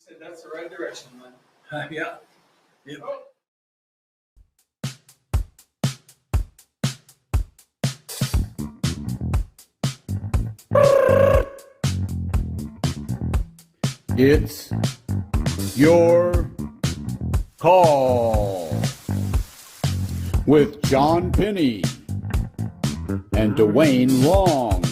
Said that's the right direction, man. Yeah. Yep. It's your call with John Penny and Dwayne Long.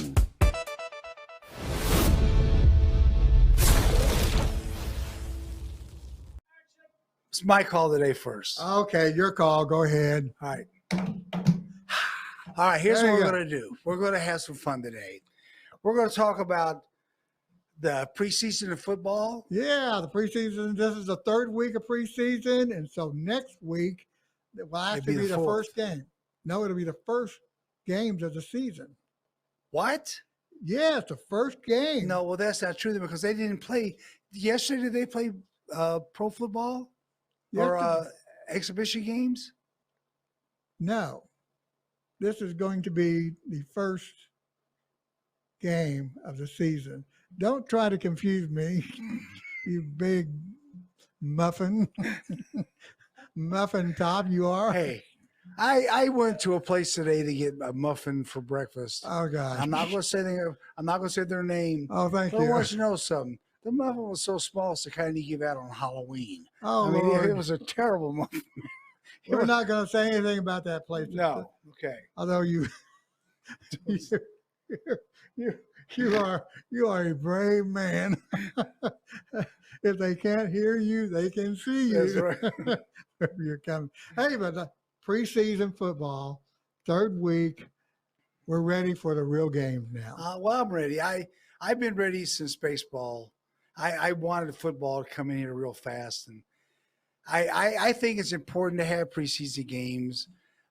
It's my call today first. Okay, your call. Go ahead. All right. All right, here's There what you we're go. going to do. We're going to have some fun today. We're going to talk about the preseason of football. Yeah, the preseason. This is the third week of preseason, and so next week will actually be the fourth. first game. No, it'll be the first games of the season. What? Yeah, it's the first game. No, well, that's not true because they didn't play. Yesterday, did they play pro football or exhibition games? No. This is going to be the first game of the season. Don't try to confuse me, you big muffin. Muffin top you are. Hey, I went to a place today to get a muffin for breakfast. Oh gosh. I'm not going to say I'm not going to say their name. Oh, thank But I you. want you to know something. The muffin was so small, it's the kind you give out on Halloween. Oh, I mean, Lord. it was a terrible muffin. We're not going to say anything about that place. No, okay. Although you are a brave man. If they can't hear you, they can see you. That's right. Wherever you're coming. Hey, but the preseason football, third week, we're ready for the real games now. Well, I'm ready. I've been ready since baseball. I wanted football to come in here real fast, and I think it's important to have preseason games.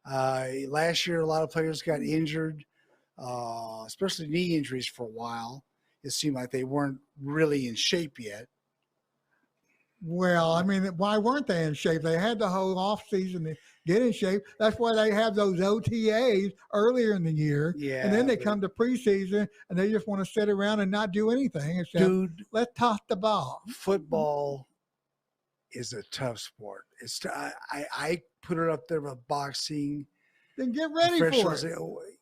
Last year, a lot of players got injured, especially knee injuries for a while. It seemed like they weren't really in shape yet. Well, I mean, why weren't they in shape? They had the whole off season to get in shape. That's why they have those OTAs earlier in the year. Yeah, And then they but- come to preseason and they just want to sit around and not do anything except Dude, let's toss the ball. football is a tough sport. I put it up there with boxing. Then get ready for professionals. it.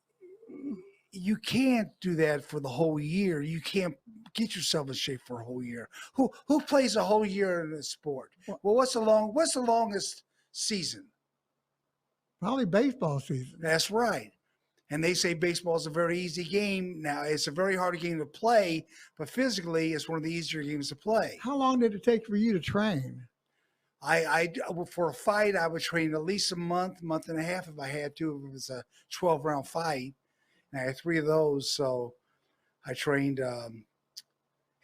You can't do that for the whole year. You can't get yourself in shape for a whole year. Who plays a whole year in a sport? Well, what's the longest season? Probably baseball season. That's right. And they say baseball is a very easy game. Now, it's a very hard game to play, but physically, it's one of the easier games to play. How long did it take for you to train? For a fight, I would train at least a month and a half if I had to. If it was a 12-round fight, and I had 3 of those, so I trained. And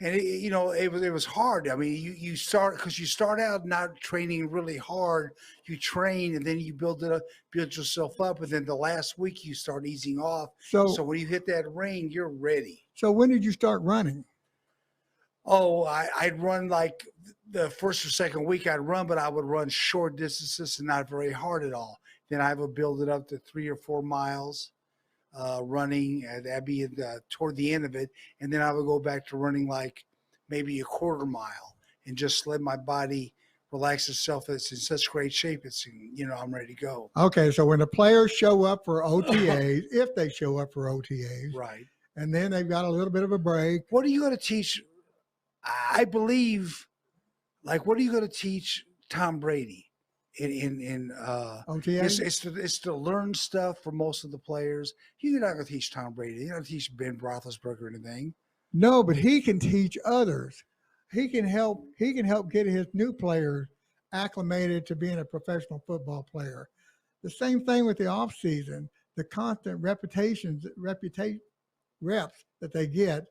it was hard. I mean, you start out not training really hard. You train and then you build yourself up, and then the last week you start easing off. So when you hit that ring, you're ready. So when did you start running? Oh, I'd run like the first or second week I'd run, but I would run short distances and not very hard at all. Then I would build it up to 3 or 4 miles running. That'd be toward the end of it. And then I would go back to running like maybe a quarter mile and just let my body relax itself. It's in such great shape. I'm ready to go. Okay, so when the players show up for OTAs, if they show up for OTAs, Right. and then they've got a little bit of a break. What are you going to teach? I believe, what are you going to teach Tom Brady in OTAs? It's to learn stuff for most of the players. You're not going to teach Tom Brady. You're not going to teach Ben Roethlisberger or anything. No, but he can teach others. He can help get his new players acclimated to being a professional football player. The same thing with the off season, the constant reps that they get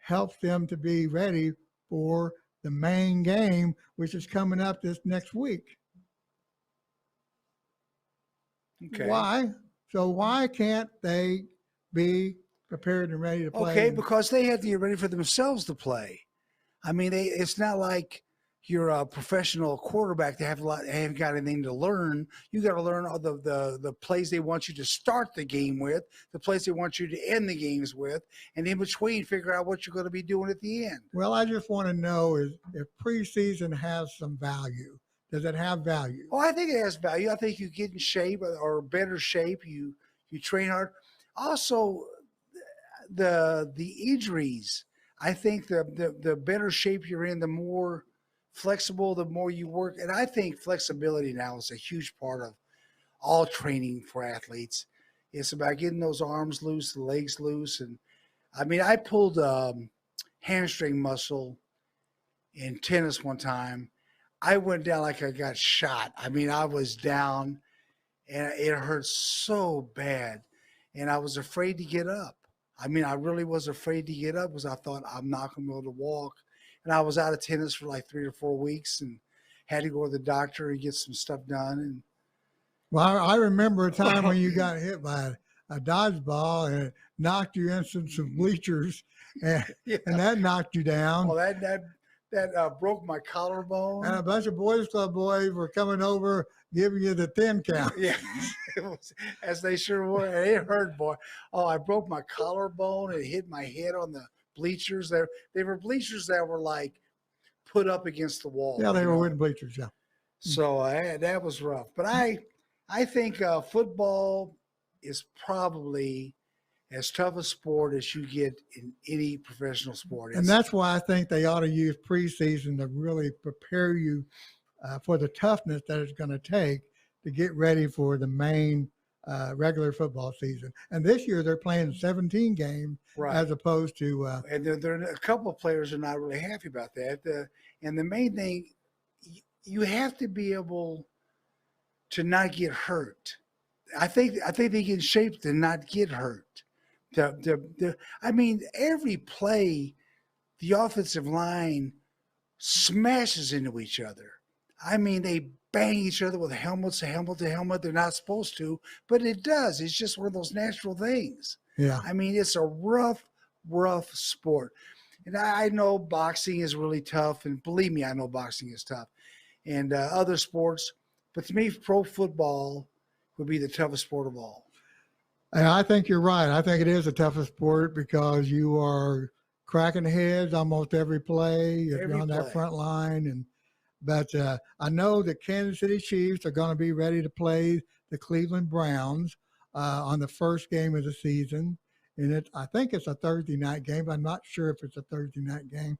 helps them to be ready for the main game, which is coming up this next week. Okay. Why? So why can't they be prepared and ready to play? Okay, because they have to get ready for themselves to play. I mean, it's not like you're a professional quarterback. They haven't got anything to learn. You got to learn all the plays they want you to start the game with, the plays they want you to end the games with, and in between, figure out what you're going to be doing at the end. Well, I just want to know is if preseason has some value. Does it have value? Oh, I think it has value. I think you get in shape or better shape. You train hard. Also, the injuries. I think the better shape you're in, the more flexible, the more you work. And I think flexibility now is a huge part of all training for athletes. It's about getting those arms loose, the legs loose. And I mean, I pulled hamstring muscle in tennis one time. I went down like I got shot. I mean, I was down and it hurt so bad. And I was afraid to get up. I mean, I really was afraid to get up because I thought I'm not going to be able to walk. And I was out of tennis for like 3 or 4 weeks and had to go to the doctor and get some stuff done. And well, I remember a time when you got hit by a dodgeball and it knocked you into some bleachers, and, yeah. and that knocked you down. Well, that broke my collarbone. And a bunch of Boys Club boys were coming over, giving you the 10 count. Yeah, as they sure were. And it hurt, boy. Oh, I broke my collarbone and hit my head on the bleachers. They were bleachers that were like put up against the wall. Yeah, they were wooden bleachers. Yeah. So that was rough. But I think football is probably as tough a sport as you get in any professional sport. And that's why I think they ought to use preseason to really prepare you for the toughness that it's going to take to get ready for the main regular football season. And this year they're playing 17 games right. as opposed to. And there a couple of players are not really happy about that. And the main thing, you have to be able to not get hurt. I think they get in shape to not get hurt. I mean, every play, the offensive line smashes into each other. I mean, they bang each other with helmet to helmet. They're not supposed to, but it does. It's just one of those natural things. Yeah. I mean, it's a rough sport. And I know boxing is really tough. And believe me, I know boxing is tough. And other sports. But to me, pro football would be the toughest sport of all. And I think you're right. I think it is the toughest sport because you are cracking heads almost every play. You're on that front line. But I know the Kansas City Chiefs are going to be ready to play the Cleveland Browns on the first game of the season. And I think it's a Thursday night game. I'm not sure if it's a Thursday night game.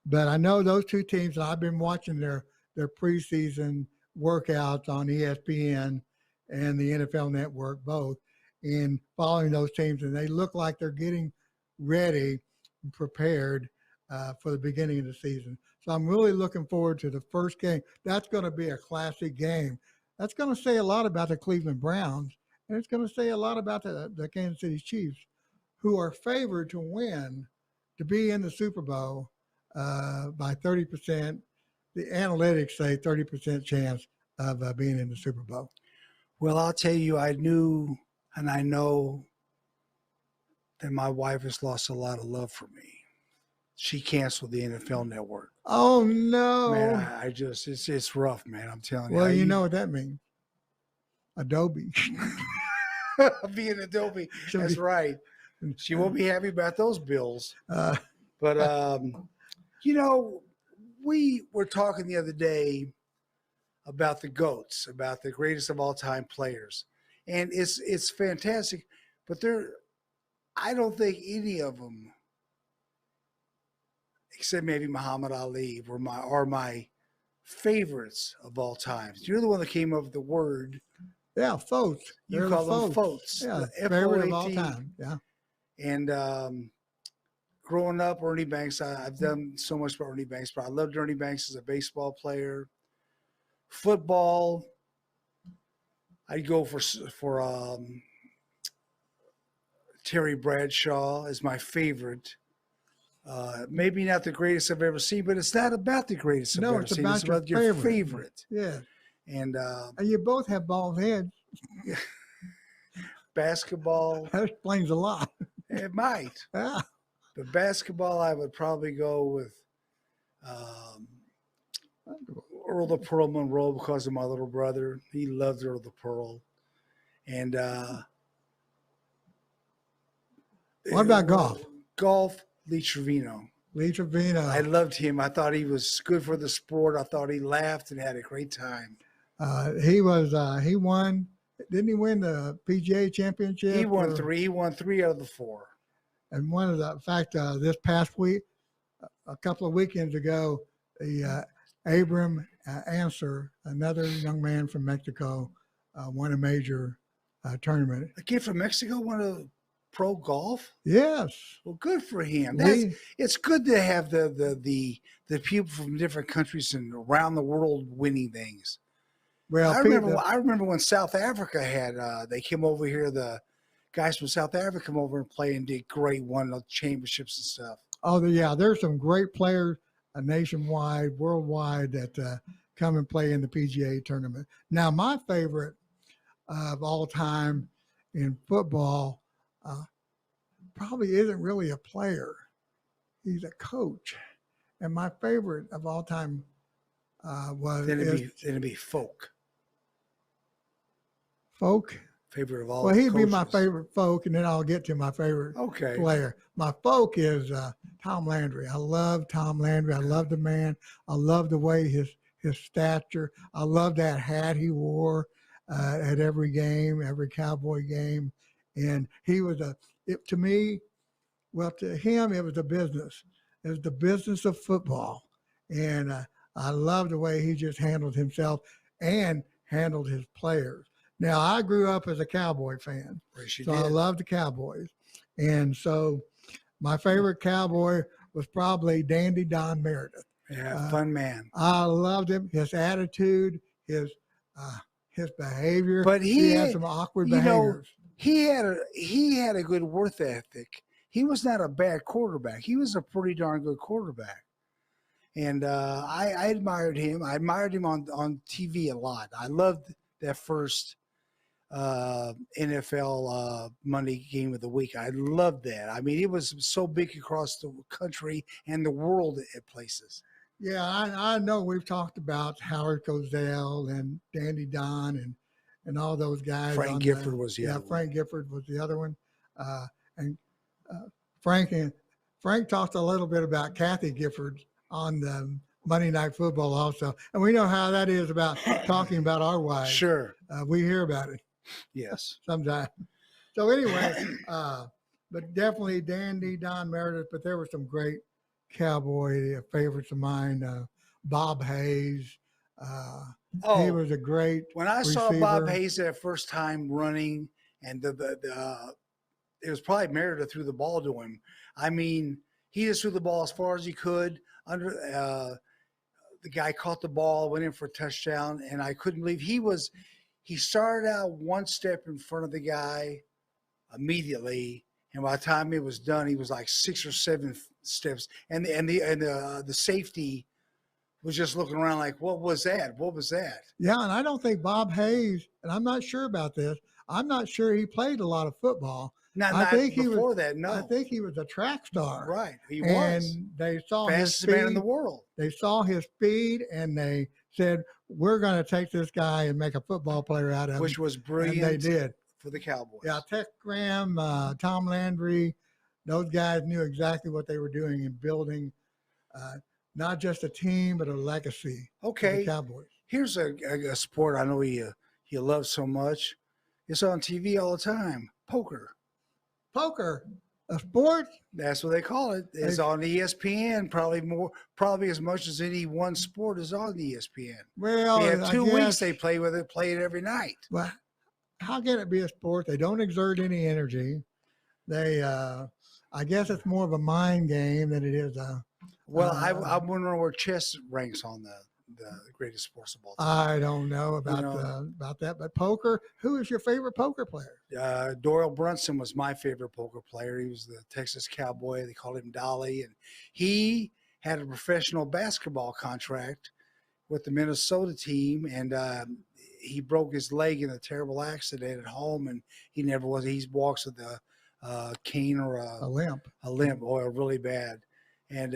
But I know those two teams, and I've been watching their preseason workouts on ESPN and the NFL Network both, and following those teams, and they look like they're getting ready and prepared for the beginning of the season. So I'm really looking forward to the first game. That's going to be a classic game. That's going to say a lot about the Cleveland Browns, and it's going to say a lot about the Kansas City Chiefs, who are favored to win, to be in the Super Bowl by 30%. The analytics say 30% chance of being in the Super Bowl. Well, I'll tell you, I knew and I know that my wife has lost a lot of love for me. She canceled the NFL Network. Oh no, man! I just it's rough, man. I'm telling you. Well, you know what that means. Adobe. Being Adobe. That's right. She won't be happy about those bills. But you know, we were talking the other day about the GOATs, about the greatest of all time players. And it's fantastic, but I don't think any of them, except maybe Muhammad Ali, were my favorites of all time. You're the one that came up with the word. Yeah, FOATs. You call them FOATs. Yeah, favorite of all time. Yeah. And growing up, Ernie Banks, I've done so much for Ernie Banks, but I loved Ernie Banks as a baseball player. Football, I'd go for Terry Bradshaw as my favorite. Maybe not the greatest I've ever seen, but it's not about the greatest I've ever seen. It's about your favorite. Yeah. And you both have bald heads. Basketball. That explains a lot. It might. Yeah. But basketball, I would probably go with Earl the Pearl Monroe because of my little brother. He loved Earl the Pearl. And What about golf? Golf, Lee Trevino. Lee Trevino. I loved him. I thought he was good for the sport. I thought he laughed and had a great time. He won. Didn't he win the PGA championship? He won three. He won 3 out of the 4. And one of the, in fact, this past week, a couple of weekends ago, the Abram Answer, another young man from Mexico, won a major tournament. A kid from Mexico won a pro golf? Yes. Well, good for him. It's good to have the people from different countries and around the world winning things. Well, I remember when South Africa had they came over here. The guys from South Africa come over and play and did great, won the championships and stuff. Oh, yeah. There's some great players nationwide, worldwide that come and play in the PGA tournament. Now, my favorite of all time in football probably isn't really a player. He's a coach. And my favorite of all time It'd be Folk. Folk? Favorite of all. Well, he'd be coaches. my favorite folk, and then I'll get to my favorite player. My folk is Tom Landry. I love Tom Landry. I love the man. I love the way his stature. I love that hat he wore at every game, every Cowboy game. And he was to me, well, to him, it was a business. It was the business of football. And I love the way he just handled himself and handled his players. Now, I grew up as a Cowboy fan, so I love the Cowboys. And so my favorite Cowboy was probably Dandy Don Meredith. Yeah, fun man. I loved him, his attitude, his behavior. But he had some awkward behaviors. He had a good work ethic. He was not a bad quarterback. He was a pretty darn good quarterback. And I admired him. I admired him on TV a lot. I loved that first NFL Monday game of the week. I loved that. I mean, it was so big across the country and the world at places. Yeah, I know we've talked about Howard Cosell and Dandy Don and all those guys. Frank Gifford was the other one. Frank Gifford was the other one. And Frank talked a little bit about Kathy Gifford on the Monday Night Football also. And we know how that is about talking about our wives. Sure. We hear about it. Yes. Sometimes. So anyway, but definitely Dandy Don Meredith, but there were some great Cowboy favorites of mine. Bob Hayes. He was a great When I receiver. saw Bob Hayes that first time running, and it was probably Meredith threw the ball to him. I mean, he just threw the ball as far as he could. The guy caught the ball, went in for a touchdown, and I couldn't believe he started out one step in front of the guy immediately, and by the time it was done, he was like 6 or 7 steps, and the safety was just looking around like, what was that? What was that? Yeah, and I don't think Bob Hayes, and I'm not sure about this. I'm not sure he played a lot of football. I think before that, no. I think he was a track star. Right, he was. And they saw fastest his speed, man in the world. They saw his speed, and they said, we're going to take this guy and make a football player out of him. Which was brilliant. And they did. For the Cowboys. Yeah, Tech Graham, Tom Landry, those guys knew exactly what they were doing in building not just a team, but a legacy. Okay. For the Cowboys. Here's a sport I know you love so much. It's on TV all the time. Poker. Poker, a sport? That's what they call it. It's on ESPN. Probably as much as any one sport is on ESPN. Well, they have 2 weeks they play with it. Play it every night. Well, how can it be a sport? They don't exert any energy. They, I guess it's more of a mind game than it is a. Well, I'm wondering where chess ranks on the greatest sports of all time. I don't know about that, but poker. Who is your favorite poker player? Doyle Brunson was my favorite poker player. He was the Texas Cowboy. They called him Dolly, and he had a professional basketball contract with the Minnesota team, and he broke his leg in a terrible accident at home, and he never was. He walks with a cane or a limp, really bad. And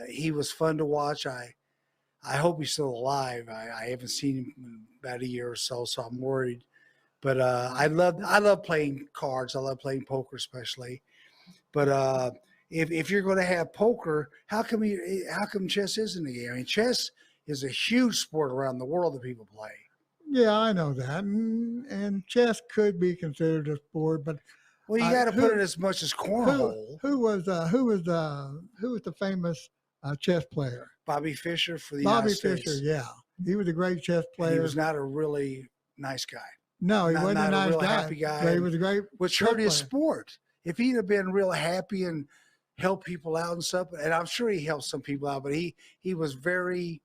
he was fun to watch. I hope he's still alive. I haven't seen him in about a year or so, so I'm worried. But I love playing cards. I love playing poker, especially. But if you're going to have poker, how come chess isn't a game? I mean, chess is a huge sport around the world that people play. Yeah, I know that, and chess could be considered a sport, but Well, you got to put it as much as cornhole. who was the famous chess player? Bobby Fischer for the Bobby United States. Fischer. Yeah, he was a great chess And player. he was not a really nice guy. No, he wasn't a not nice real guy, happy guy, but he was a great which chess hurt his player. sport. If he'd have been real happy and helped people out and stuff, and I'm sure he helped some people out, but he was very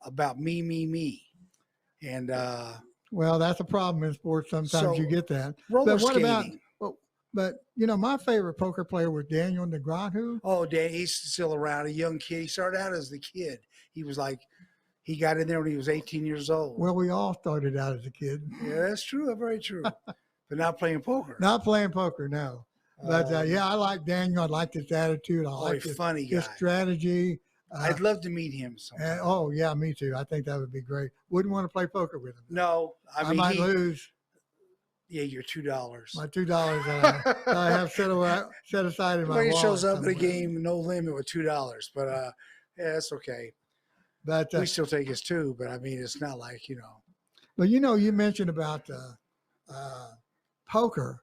about me. And Well, that's a problem in sports. Sometimes So, you get that. roller But what about? skating. But my favorite poker player was Daniel Negreanu. Oh, Dan, he's still around, a young kid. He started out as the kid. He was like, he got in there when he was 18 years old. Well, we all started out as a kid. Yeah, that's true. Very true. But not playing poker. Not playing poker, no. But Um, yeah, I like Daniel. I like his attitude. I Oh, like he's his, funny his guy. strategy. I'd love to meet him sometime. And, oh yeah, me too. I think that would be great. Wouldn't want to play poker with him. No, I mean, might lose yeah, you're $2. my $2 that I have set aside in my Everybody wallet shows up at a somewhere. game, no limit with $2. But yeah, that's okay. But We still take his two, but I mean, it's not like, But you mentioned about poker,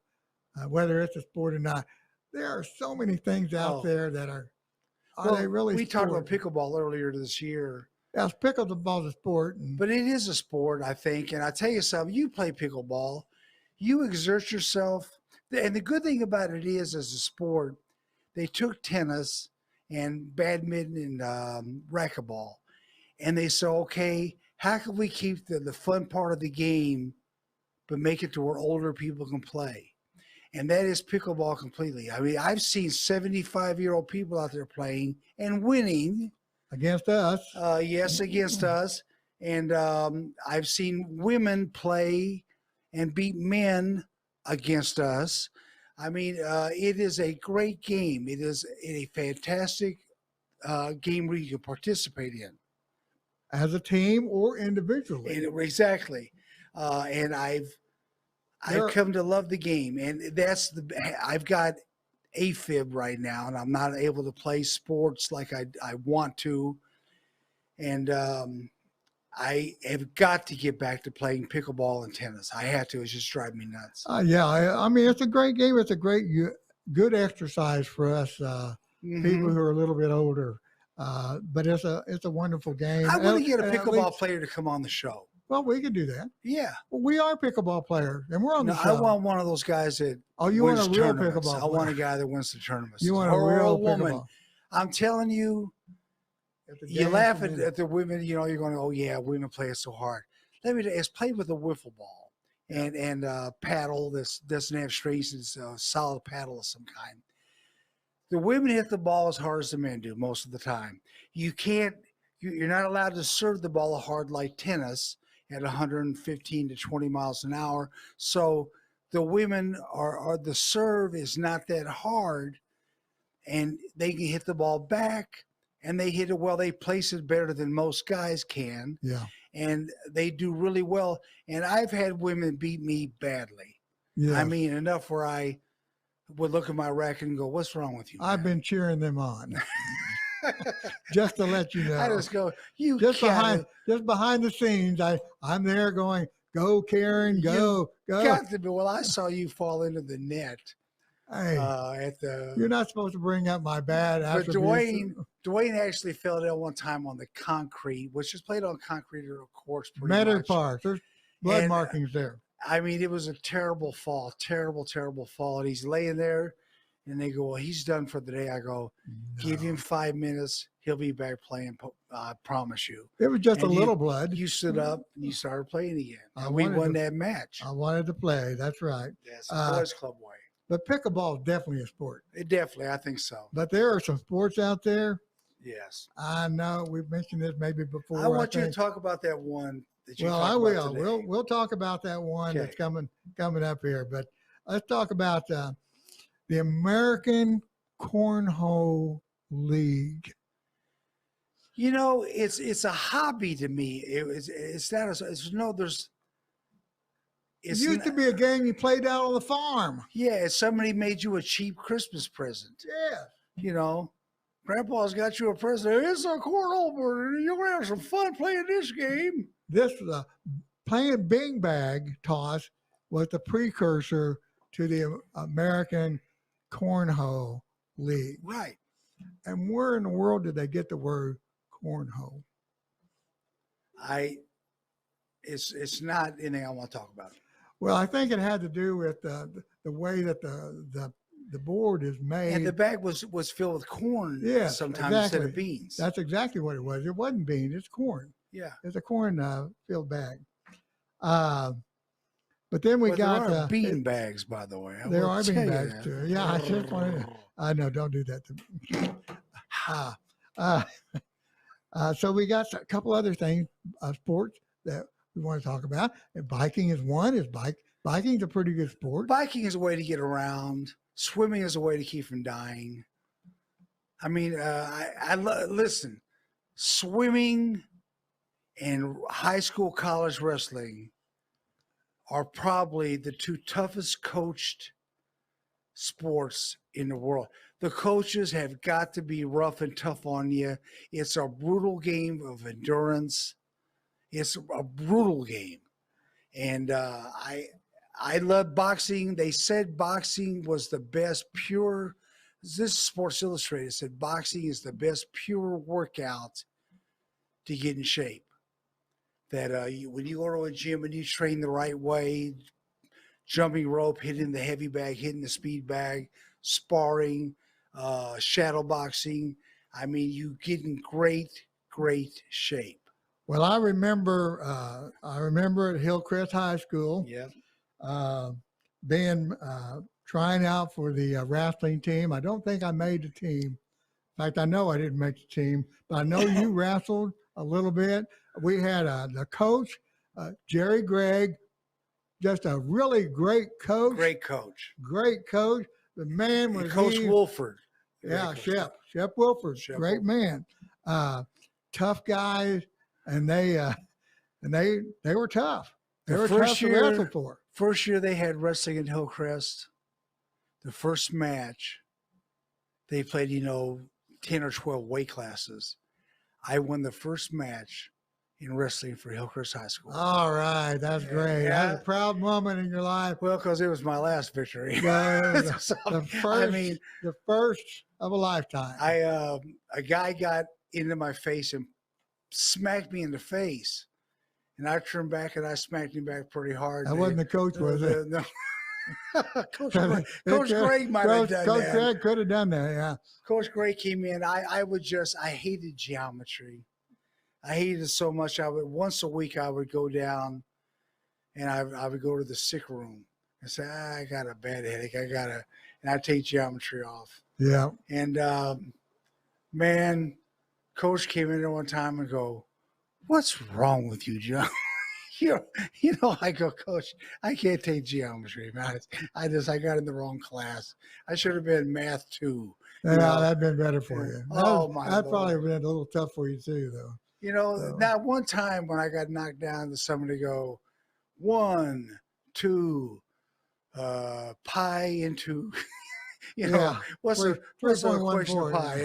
whether it's a sport or not. There are so many things out Oh. there that are well, they really? we talked about sport? pickleball earlier this year, Yeah, pickleball is a sport, and but it is a sport, I think. And I tell you something, you play pickleball, you exert yourself. And the good thing about it is, as a sport, they took tennis and badminton and racquetball, and they said, okay, how can we keep the fun part of the game, but make it to where older people can play? And that is pickleball completely. I mean, I've seen 75-year-old people out there playing and winning. against us. Yes, against us. And I've seen women play and beat men against us. I mean, it is a great game. It is a fantastic game where you can participate in. As a team or individually. And exactly. And I've come to love the game. And I've got AFib right now, and I'm not able to play sports like I want to. And I have got to get back to playing pickleball and tennis. I have to. It's just driving me nuts. Yeah, I mean, it's a great game. It's a good exercise for us people who are a little bit older. But it's a wonderful game. I want to get a And at pickleball least- player to come on the show. Well, we can do that. Yeah. Well, we are pickleball players, and we're on No, the I show. want one of those guys that Oh, you want wins a real tournaments. pickleball I want a player. guy that wins the tournaments. You want a Or real woman. pickleball. I'm telling you, It's a you game laugh for me. at the women, you're going, oh yeah, women play it so hard. Let me tell you, it's played with a wiffle ball and paddle. This doesn't have strings. It's a solid paddle of some kind. The women hit the ball as hard as the men do most of the time. You're not allowed to serve the ball hard like tennis at 115 to 20 miles an hour. So the women the serve is not that hard, and they can hit the ball back, and they hit it well. They place it better than most guys can. Yeah. And they do really well. And I've had women beat me badly. Yeah. I mean, enough where I would look at my racket and go, what's wrong with you? I've man?" been cheering them on. Just to let you know. I just go, you just gotta, behind the scenes, I'm there going, go Karen, go. got to be. Well, I saw you fall into the net Hey, at the. you're not supposed to bring up my bad But attributes. Dwayne actually fell down one time on the concrete, which is played on concrete or course pretty Meadow much. Park. There's blood And, markings there. I mean, it was a terrible fall, terrible fall. And he's laying there, and they go, well, he's done for the day. I go, give him 5 minutes. He'll be back playing. I promise you. It was just and a you- little blood. You stood up and you started playing again. I And we wanted won to- that match. I wanted to play. That's right. Yes, uh, boys club way. But pickleball is definitely a sport. It definitely, I think so. But there are some sports out there. Yes. I know we've mentioned this maybe before. I want you to think. talk about that one that you Well, talked I about will. today. We'll talk about that one Okay. that's coming up here. But let's talk about the American Cornhole League. You know, it's a hobby to me. It's not. It's no. There's. It It's used to be a game you played out on the farm. yeah. Somebody made you a cheap Christmas present. Yeah. You know, Grandpa's got you a present. It's a cornhole. You're gonna have some fun playing this game. This playing bing bag toss was the precursor to the American Cornhole League. Right. And where in the world did they get the word cornhole? It's not anything I want to talk about. Well, I think it had to do with the way that the board is made. And the bag was filled with corn. Yes, sometimes exactly. instead of beans. That's exactly what it was. It wasn't beans. It's corn. Yeah. It's a corn filled bag. But then we got there are bean bags, by the way. There are bean bags too. Yeah, I just wanted. I know. Don't do that to me. So we got a couple other things, sports that we want to talk about. And biking is one. Biking's a pretty good sport. Biking is a way to get around. Swimming is a way to keep from dying. I mean, listen. Swimming and high school, college wrestling are probably the two toughest coached sports in the world. The coaches have got to be rough and tough on you. It's a brutal game of endurance. It's a brutal game. And I love boxing. They said boxing was the best pure. This is Sports Illustrated said boxing is the best pure workout to get in shape. That when you go to a gym and you train the right way, jumping rope, hitting the heavy bag, hitting the speed bag, sparring, shadow boxing, I mean, you get in great shape. Well, I remember at Hillcrest High School. Yeah. Being trying out for the wrestling team. I don't think I made the team. In fact, I know I didn't make the team, but I know you wrestled a little bit. We had the coach, Jerry Gregg, just a really great coach. Great coach. Great coach. The man was Coach Wolford. Yeah, Shep Wilford, great man. Tough guys, and they were tough. They were tough to wrestle for. First year they had wrestling in Hillcrest. The first match, they played 10 or 12 weight classes. I won the first match in wrestling for Hillcrest High School. All right, that's great. Yeah. That's a proud moment in your life. Well, because it was my last victory. The first of a lifetime. A guy got into my face and smacked me in the face, and I turned back and I smacked him back pretty hard. That wasn't the coach, was it? No. Coach Gregg might have done that. Coach Gregg could have done that, yeah. Coach Gregg came in. I hated geometry. I hated it so much. Once a week I would go down and I would go to the sick room and say, I got a bad headache. And I'd take geometry off. Yeah. And man, Coach came in there one time and go, "What's wrong with you, John?" I go, "Coach, I can't take geometry, man. I got in the wrong class. I should have been math 2. Yeah, that'd been better for you. That'd probably been a little tough for you too, though. Now one time when I got knocked down, to somebody go, 1, 2, pi into, what's the equation of pi?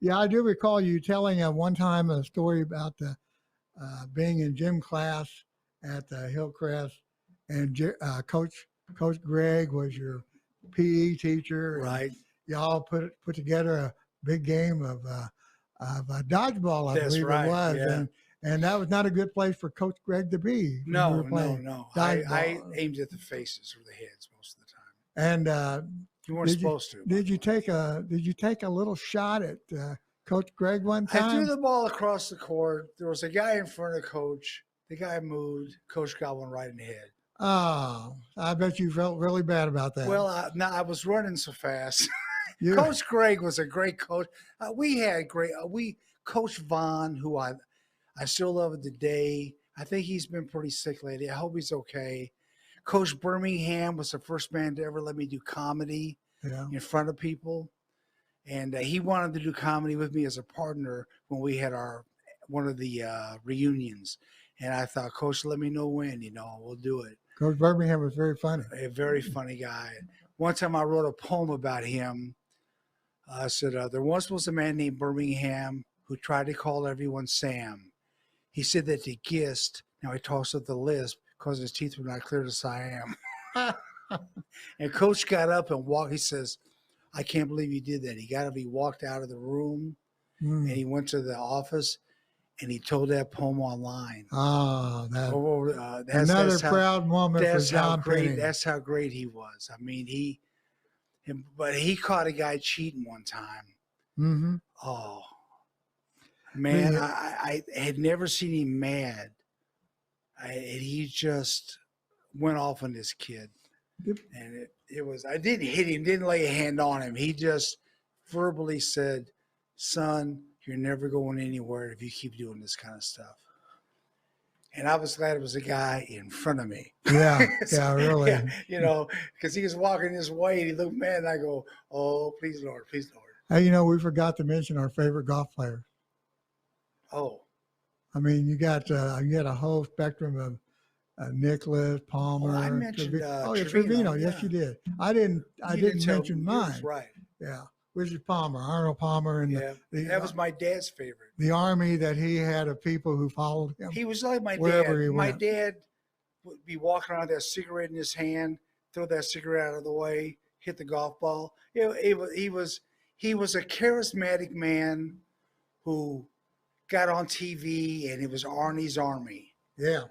Yeah, I do recall you telling one time a story about being in gym class at Hillcrest, and Coach Gregg was your PE teacher. Right. Y'all put together a big game of dodgeball, I believe it was. Yeah. And that was not a good place for Coach Gregg to be. No. I aimed at the faces or the heads most of the time. And you weren't supposed to. Did you take a little shot at Coach Gregg one time? I threw the ball across the court. There was a guy in front of Coach. The guy moved. Coach got one right in the head. Oh, I bet you felt really bad about that. Well, I was running so fast. Coach Gregg was a great coach. We had Coach Vaughn, who I still love today. I think he's been pretty sick lately. I hope he's okay. Coach Birmingham was the first man to ever let me do comedy in front of people. and he wanted to do comedy with me as a partner when we had one of the reunions. And I thought, Coach, let me know when. We'll do it. Coach Birmingham was very funny. A very funny guy. One time I wrote a poem about him. I said, there once was a man named Birmingham who tried to call everyone Sam. He said that to Gist, now he talks with the lisp because his teeth were not clear to Siam. And Coach got up and walked. He says, I can't believe you did that. He got up, he walked out of the room, and he went to the office, and he told that poem online. That's proud moment for John Penny. That's how great he was. I mean, but he caught a guy cheating one time. Mm-hmm. Oh, man, I had never seen him mad. He just went off on this kid. And it was, I didn't hit him, didn't lay a hand on him. He just verbally said, son, you're never going anywhere if you keep doing this kind of stuff. And I was glad it was a guy in front of me. Yeah, So, yeah, really. Yeah, because he was walking this way and he looked mad and I go, oh, please, Lord, please, Lord. Hey, we forgot to mention our favorite golf players. Oh. I mean, you had a whole spectrum of Nicholas, Palmer. I mentioned Trevino. Yeah. Yes, you did. I didn't mention mine. Right. Yeah. Which is Palmer, Arnold Palmer. And that was my dad's favorite. The army that he had of people who followed him. He was like my wherever dad. He my went. dad would be walking around with that cigarette in his hand, throw that cigarette out of the way, hit the golf ball. He was a charismatic man who got on TV, and it was Arnie's Army. Yeah.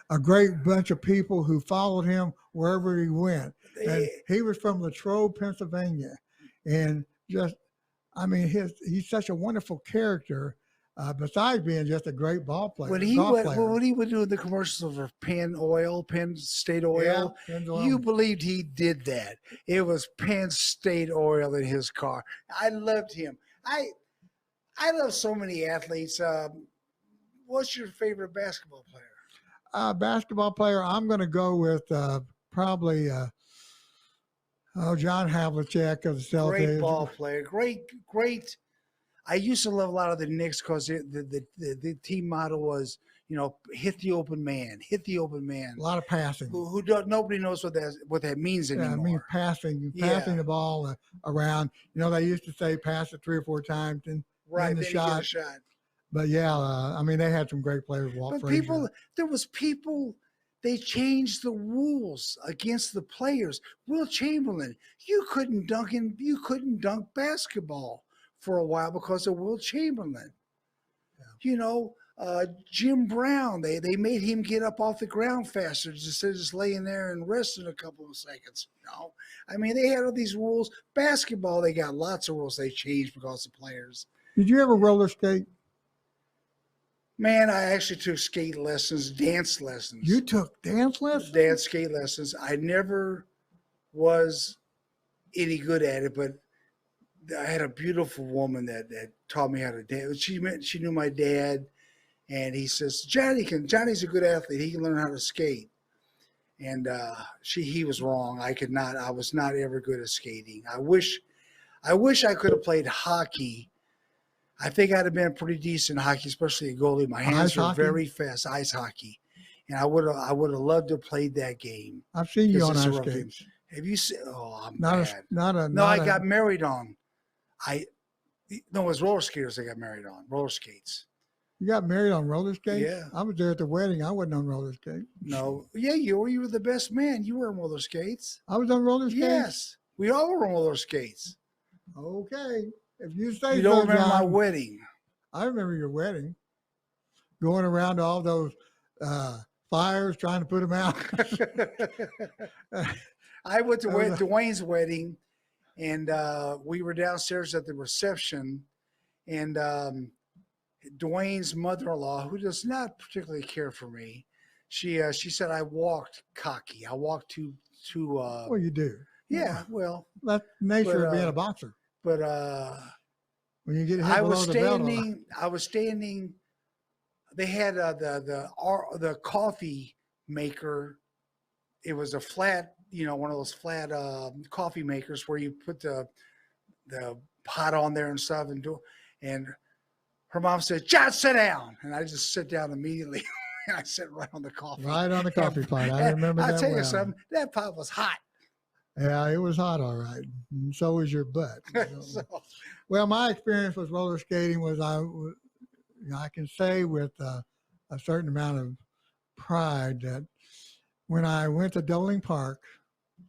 A great bunch of people who followed him wherever he went. And he was from Latrobe, Pennsylvania. And he's such a wonderful character, besides being just a great ball player. When he would do the commercials for Penn State Oil, you believed he did that. It was Penn State Oil in his car. I loved him. I love so many athletes. What's your favorite basketball player? Basketball player, I'm going to go with probably John Havlicek of the Celtics. Great ball player. Great. I used to love a lot of the Knicks because the team motto was, hit the open man. A lot of passing. Nobody knows what that means anymore. Yeah, it means passing the ball around. They used to say pass it 3 or 4 times and then the shot. But they had some great players. There was people. They changed the rules against the players. Will Chamberlain, you couldn't dunk basketball for a while because of Will Chamberlain. Yeah. Jim Brown, they made him get up off the ground faster instead of just laying there and resting a couple of seconds. They had all these rules. Basketball, they got lots of rules they changed because of players. Did you ever roller skate? Man, I actually took skate lessons, dance lessons. You took dance lessons? Dance skate lessons. I never was any good at it, but I had a beautiful woman that taught me how to dance. She knew my dad, and he says, Johnny's a good athlete. He can learn how to skate. And he was wrong. I was not ever good at skating. I wish I could have played hockey. I think I'd have been pretty decent in hockey, especially a goalie. My hands were very fast, ice hockey, and I would have loved to have played that game. I've seen you on ice skates. Have you seen? Oh, I'm bad. I got married on. It was roller skaters I got married on. Roller skates. You got married on roller skates? Yeah. I was there at the wedding. I wasn't on roller skates. No. Yeah, you were the best man. You were on roller skates. I was on roller skates? Yes. We all were on roller skates. Okay. If you say you don't remember John, my wedding. I remember your wedding. Going around to all those fires trying to put them out. I went to Dwayne's wedding, and we were downstairs at the reception, and Dwayne's mother-in-law, who does not particularly care for me, she said I walked cocky. I walked too. Well, you do. Yeah. Well, that's the nature of being a boxer. But when you get hit below the belt, I was standing. They had the coffee maker. It was a flat, one of those flat coffee makers where you put the the pot on there and stuff, and her mom said, "John, sit down," and I just sit down immediately. And I sit right on the coffee. Right on the coffee pot. I And remember that I'll tell you well. something. That pot was hot. Yeah, it was hot, all right. And so was your butt. So, Well, my experience with roller skating was I can say with a certain amount of pride that when I went to Doling Park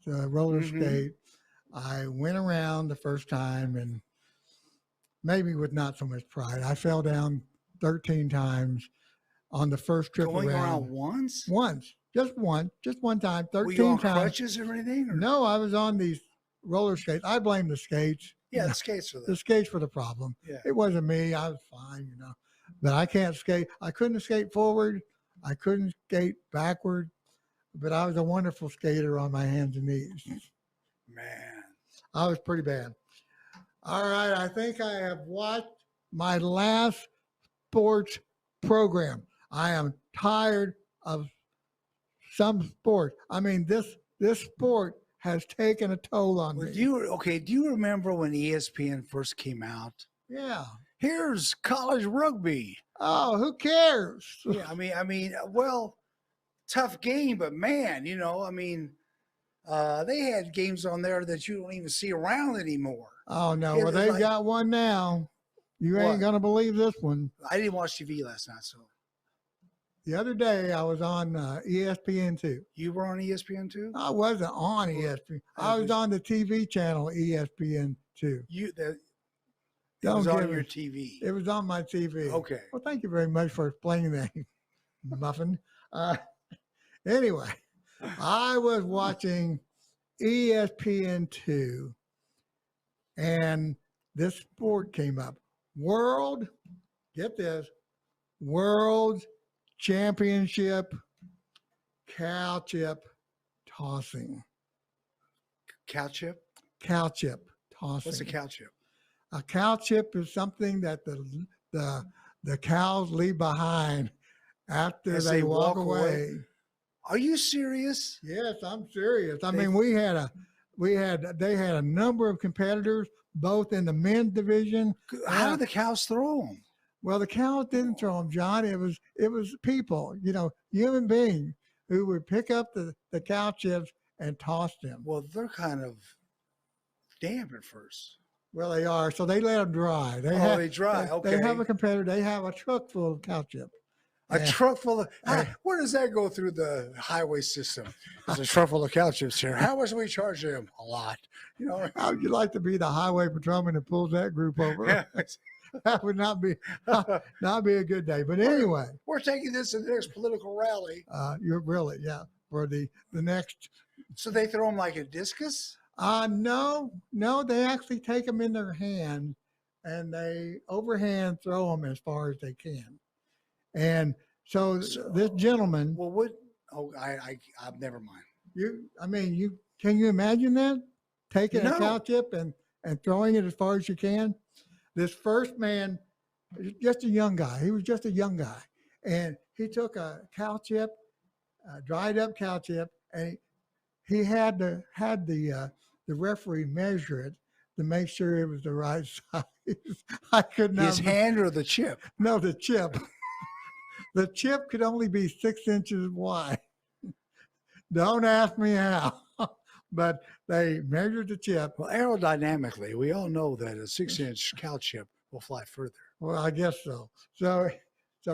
to roller skate, I went around the first time and maybe with not so much pride. I fell down 13 times on the first trip going around once? Just one time, 13 Were you on times. crutches or anything? Or? No, I was on these roller skates. I blame the skates. Yeah, the skates were there. The skates were the problem. Yeah. It wasn't me. I was fine, but I can't skate. I couldn't skate forward. I couldn't skate backward, but I was a wonderful skater on my hands and knees. Man. I was pretty bad. All right. I think I have watched my last sports program. I am tired of some sport. I mean, this sport has taken a toll on me. Do you remember when ESPN first came out? Yeah. Here's college rugby. Oh, who cares? Yeah, I mean, well, tough game, but man, they had games on there that you don't even see around anymore. Oh no, It well was they've like- got one now. You What? ain't gonna believe this one. I didn't watch TV last night, so The other day I was on ESPN2. you were on ESPN too. I wasn't on ESPN. I was on the TV channel ESPN2. It Don't was on give your it- TV. It was on my TV. Okay. Well, thank you very much for explaining that, Muffin. Anyway, I was watching ESPN2, and this sport came up. Get this, World Championship cow chip tossing. Cow chip. Cow chip tossing. What's a cow chip? A cow chip is something that the cows leave behind after As they they walk walk away? away. Are you serious? Yes, I'm serious. I They- mean, they had a number of competitors, both in the men's division. How did the cows throw them? Well, the cows didn't throw them, John. It was people, human beings who would pick up the cow chips and toss them. Well, they're kind of damp at first. Well, they are. So they let them dry. They dry. They Okay. have a competitor. They have a truck full of cow chips. A Yeah. truck full of. Yeah. Where does that go through the highway system? There's a truck full of cow chips here. How much do we charge them? A lot. How would you like to be the highway patrolman that pulls that group over? That would not be a good day. But anyway, We're taking this to the next political rally. you're really, for the next. So they throw them like a discus? No, they actually take them in their hand and they overhand throw them as far as they can. And so this gentleman, Well, what? Oh, I've never mind. can you imagine that? Taking No. a cow chip and throwing it as far as you can? This first man, just a young guy. He was just a young guy. And he took a cow chip, a dried up cow chip, and he had the referee measure it to make sure it was the right size. I could not. His hand or the chip? No, the chip. The chip could only be 6 inches wide. Don't ask me how, but they measured the chip. Well, aerodynamically, we all know that a 6-inch cow chip will fly further. Well, I guess so. So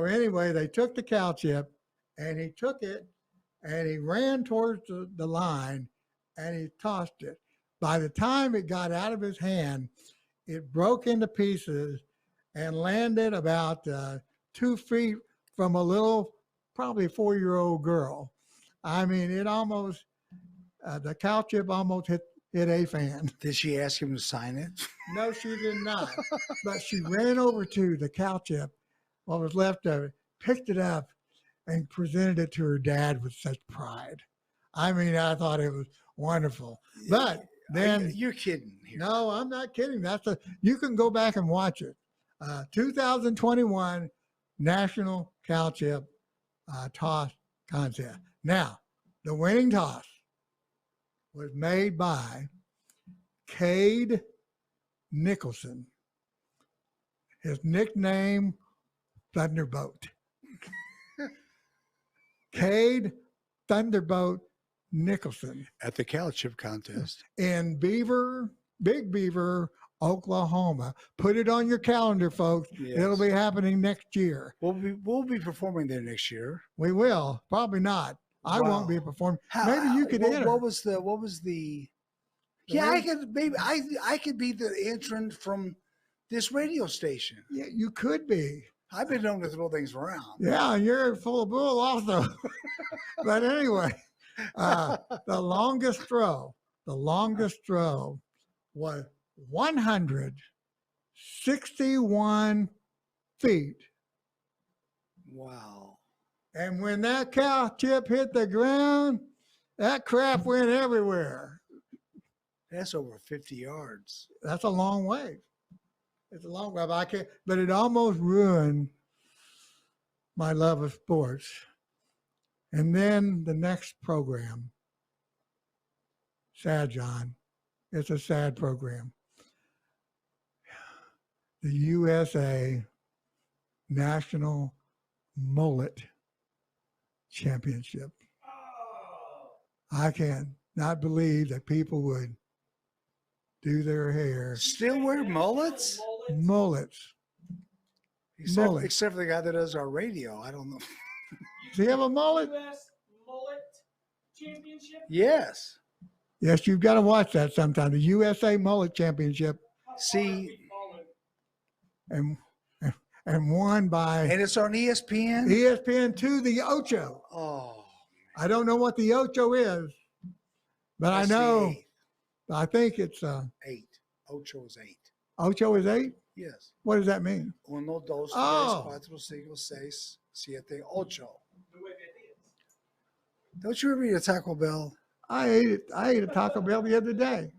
anyway, they took the cow chip, and he took it, and he ran towards the line, and he tossed it. By the time it got out of his hand, it broke into pieces and landed about 2 feet from a little, probably 4-year-old girl. I mean, it almost, the cow chip almost hit a fan. Did she ask him to sign it? No, she did not. But she ran over to the cow chip, what was left of it, picked it up, and presented it to her dad with such pride. I mean, I thought it was wonderful. But then, You're kidding here. no, I'm not kidding. You can go back and watch it. 2021 National Cow Chip Toss Contest. Now, the winning toss was made by Cade Nicholson. His nickname, Thunderbolt. Cade Thunderbolt Nicholson At the cow chip contest. in Big Beaver, Oklahoma. Put it on your calendar, folks. Yes. It'll be happening next year. We'll be performing there next year. We will. Probably not. I won't be Wow. performing. Maybe you could enter. What was the? Yeah, I could maybe I could be the entrant from this radio station. Yeah, you could be. I've been known to throw things around. Yeah, you're full of bull also. But anyway, the longest throw was 161 feet. Wow. And when that cow chip hit the ground, that crap went everywhere. That's over 50 yards. That's a long way. It's a long way. But it almost ruined my love of sports. And then the next program, sad, John. It's a sad program. The USA National Mullet Championship. I can not believe that people would do their hair. Still wear mullets? Mullets. Except for the guy that does our radio. I don't know. Does he have a mullet? US Mullet Championship? Yes. Yes, you've got to watch that sometime. The USA Mullet Championship, See, and won by and it's on ESPN. ESPN2, the Ocho. Oh, I don't know what the Ocho is, but that's I the know. eight. I think it's 8. Ocho is 8. Ocho is 8. Yes. What does that mean? 1, 2, 3, Oh. 4, 5, 6, 7, 8. Don't you ever eat a Taco Bell? I ate a Taco Bell the other day.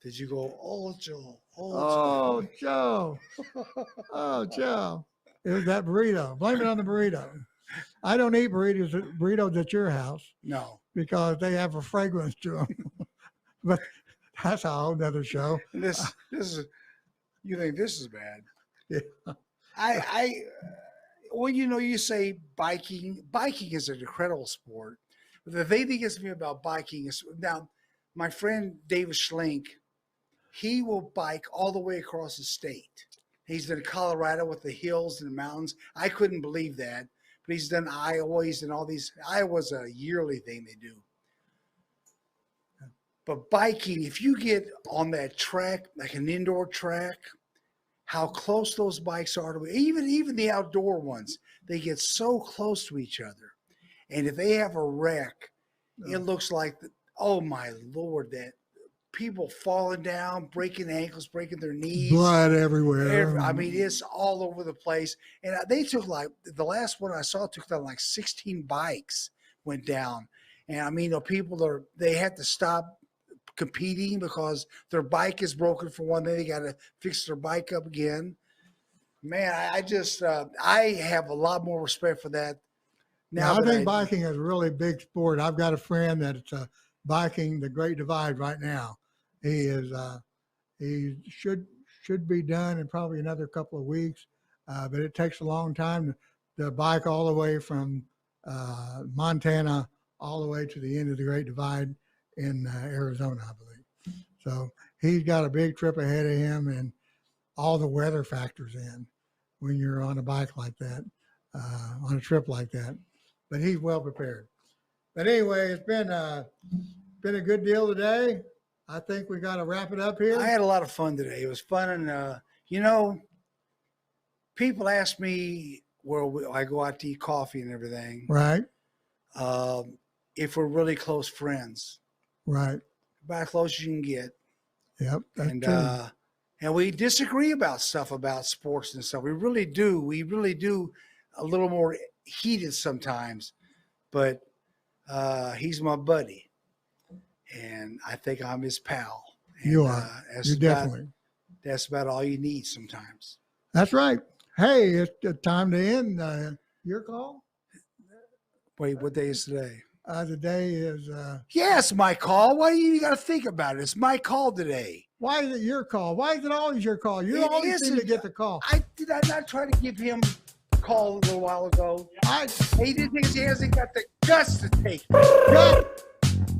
Did you go Ocho? Oh, Joe. Oh, Joe. It was that burrito. Blame it on the burrito. I don't eat burritos at your house No. because they have a fragrance to them. But that's a whole nother show. This is. You think this is bad? Yeah. Well, you say biking. Biking is an incredible sport. But the thing that gets me about biking is now, my friend David Schlink, he will bike all the way across the state. He's in Colorado with the hills and the mountains. I couldn't believe that. But he's done Iowa. He's done all these. Iowa's a yearly thing they do. But biking, if you get on that track, like an indoor track, how close those bikes are to even the outdoor ones, they get so close to each other. And if they have a wreck, it looks like, oh my Lord, that people falling down, breaking ankles, breaking their knees. Blood everywhere. I mean, it's all over the place. And they took the last one I saw took down 16 bikes went down. And I mean, they had to stop competing because their bike is broken for one thing. They got to fix their bike up again. Man, I just I have a lot more respect for that. Now I think biking is a really big sport. I've got a friend that's biking the Great Divide right now. He should be done in probably another couple of weeks, but it takes a long time to bike all the way from Montana all the way to the end of the Great Divide in Arizona, I believe. So he's got a big trip ahead of him, and all the weather factors in when you're on a bike like that, on a trip like that. But he's well prepared. But anyway, it's been a good deal today. I think we got to wrap it up here. I had a lot of fun today. It was fun, and people ask me where I go out to eat coffee and everything. Right. If we're really close friends, Right. about as close as you can get. Yep. That's And true. and we disagree about stuff about sports and stuff. We really do. We really do a little more heated sometimes. But he's my buddy, and I think I'm his pal. And, You are. You're definitely. That's about all you need sometimes. That's right. Hey, it's time to end your call. Wait, what day is today? today is. Yes, my call. Why do you got to think about it? It's my call today. Why is it your call? Why is it always your call? You It always seem to isn't. get the call. Did I not try to give him a call a little while ago? He didn't think he hasn't got the guts to take it. Gut.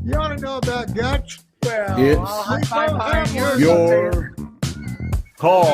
You ought to know about guts. Well, It's I'll high five behind yours. your call.